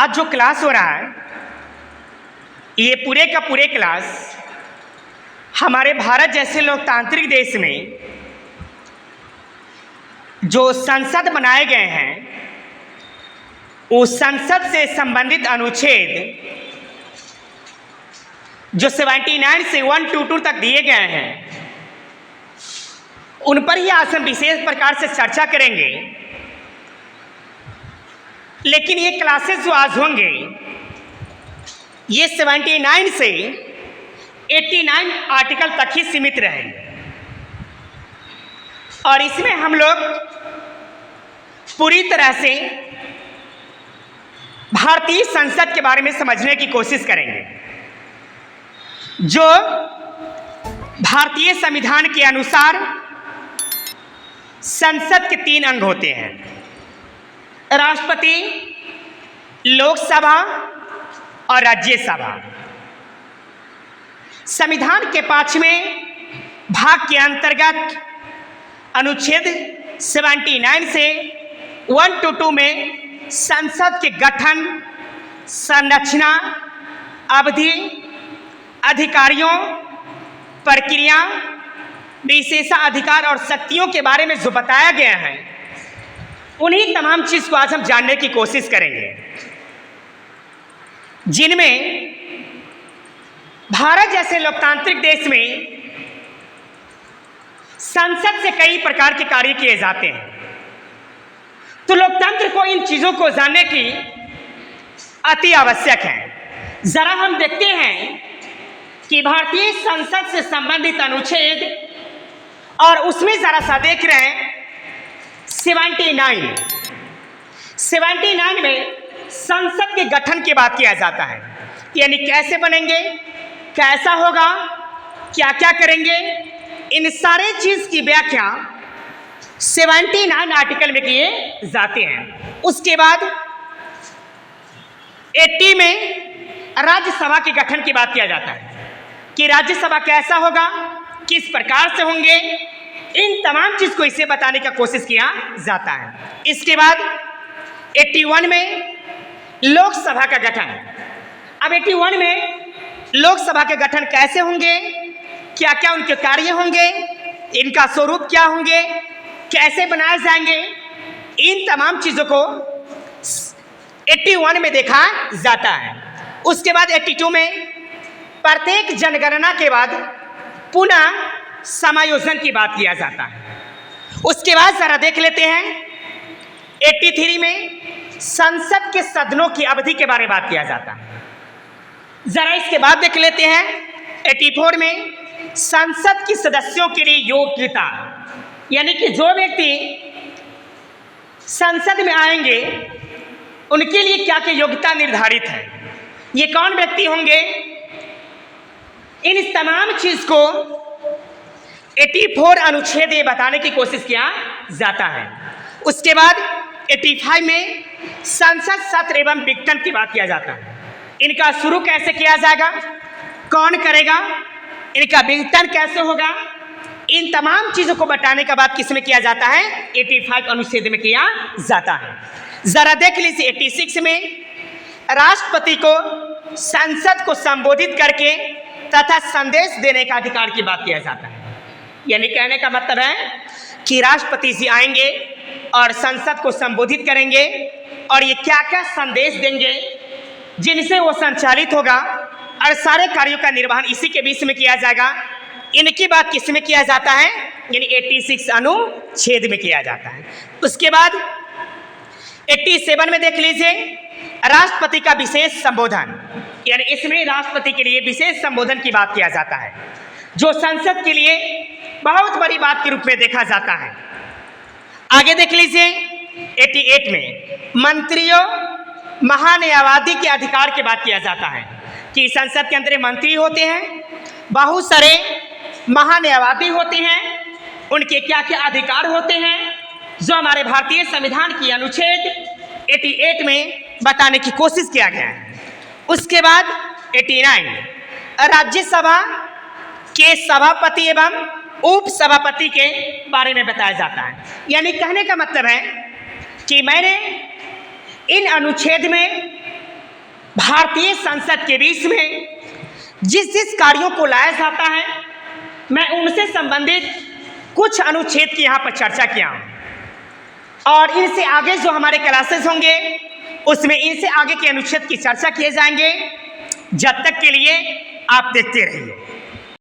आज जो क्लास हो रहा है ये पूरे का पूरे क्लास हमारे भारत जैसे लोकतांत्रिक देश में जो संसद बनाए गए हैं उस संसद से संबंधित अनुच्छेद जो 79 से 122 तक दिए गए हैं उन पर ही आज हम विशेष प्रकार से चर्चा करेंगे। लेकिन ये क्लासेस जो आज होंगे ये 79 से 89 आर्टिकल तक ही सीमित रहेंगे और इसमें हम लोग पूरी तरह से भारतीय संसद के बारे में समझने की कोशिश करेंगे। जो भारतीय संविधान के अनुसार संसद के 3 अंग होते हैं, राष्ट्रपति, लोकसभा और राज्यसभा। संविधान के 5वें भाग के अंतर्गत अनुच्छेद 79 से 122 में संसद के गठन, संरचना, अवधि, अधिकारियों, प्रक्रिया, विशेषाधिकार और शक्तियों के बारे में जो बताया गया है उन्हीं तमाम चीज को आज हम जानने की कोशिश करेंगे, जिनमें भारत जैसे लोकतांत्रिक देश में संसद से कई प्रकार के कार्य किए जाते हैं। तो लोकतंत्र को इन चीजों को जानने की अति आवश्यक है। जरा हम देखते हैं कि भारतीय संसद से संबंधित अनुच्छेद और उसमें जरा सा देख रहे हैं 79 में संसद के गठन की बात किया जाता है, यानी कैसे बनेंगे, कैसा होगा, क्या क्या करेंगे, इन सारे चीज की व्याख्या 79 आर्टिकल में किए जाते हैं। उसके बाद 80 में राज्यसभा के गठन की बात किया जाता है कि राज्यसभा कैसा होगा, किस प्रकार से होंगे, इन तमाम चीज को इसे बताने का कोशिश किया जाता है। इसके बाद 81 में लोकसभा का गठन। अब 81 में लोकसभा के गठन कैसे होंगे, क्या क्या उनके कार्य होंगे, इनका स्वरूप क्या होंगे, कैसे बनाए जाएंगे, इन तमाम चीजों को 81 में देखा जाता है। उसके बाद 82 में प्रत्येक जनगणना के बाद पुनः समायोजन की बात किया जाता है। उसके बाद जरा देख लेते हैं 83 में संसद के सदनों की अवधि के बारे में बात किया जाता है। जरा इसके बाद देख लेते हैं 84 में संसद के सदस्यों के लिए योग्यता, यानी कि जो व्यक्ति संसद में आएंगे उनके लिए क्या क्या योग्यता निर्धारित है, ये कौन व्यक्ति होंगे, इन तमाम चीज को 84 अनुच्छेद में बताने की कोशिश किया जाता है। उसके बाद 85 में संसद सत्र एवं विघटन की बात किया जाता है। इनका शुरू कैसे किया जाएगा, कौन करेगा, इनका विघटन कैसे होगा, इन तमाम चीजों को बताने का बात किसमें किया जाता है, 85 अनुच्छेद में किया जाता है। जरा देख लीजिए 86 में राष्ट्रपति को संसद को संबोधित करके तथा संदेश देने का अधिकार की बात किया जाता है। यानी कहने का मतलब है कि राष्ट्रपति जी आएंगे और संसद को संबोधित करेंगे और ये क्या क्या संदेश देंगे जिनसे वो संचालित होगा और सारे कार्यों का निर्वहन इसी के बीच में किया जाएगा। इनकी बात किस में किया जाता है, यानी 86 अनुच्छेद में किया जाता है। उसके बाद 87 में देख लीजिए राष्ट्रपति का विशेष संबोधन, यानी इसमें राष्ट्रपति के लिए विशेष संबोधन की बात किया जाता है जो संसद के लिए बहुत बड़ी बात के रूप में देखा जाता है। आगे देख लीजिए 88 में मंत्रियों, महान्यायवादी के अधिकार की बात किया जाता है कि संसद के अंदर मंत्री होते हैं, बहुत सारे महान्यायवादी होते हैं, उनके क्या क्या अधिकार होते हैं जो हमारे भारतीय संविधान की अनुच्छेद 88 में बताने की कोशिश किया गया है। उसके बाद 89 राज्यसभा के सभापति एवं उप सभापति के बारे में बताया जाता है। यानी कहने का मतलब है कि मैंने इन अनुच्छेद में भारतीय संसद के बीच में जिस जिस कार्यों को लाया जाता है, मैं उनसे संबंधित कुछ अनुच्छेद की यहाँ पर चर्चा किया और इनसे आगे जो हमारे क्लासेस होंगे उसमें इनसे आगे के अनुच्छेद की चर्चा किए जाएंगे। जब तक के लिए आप देखते रहिए।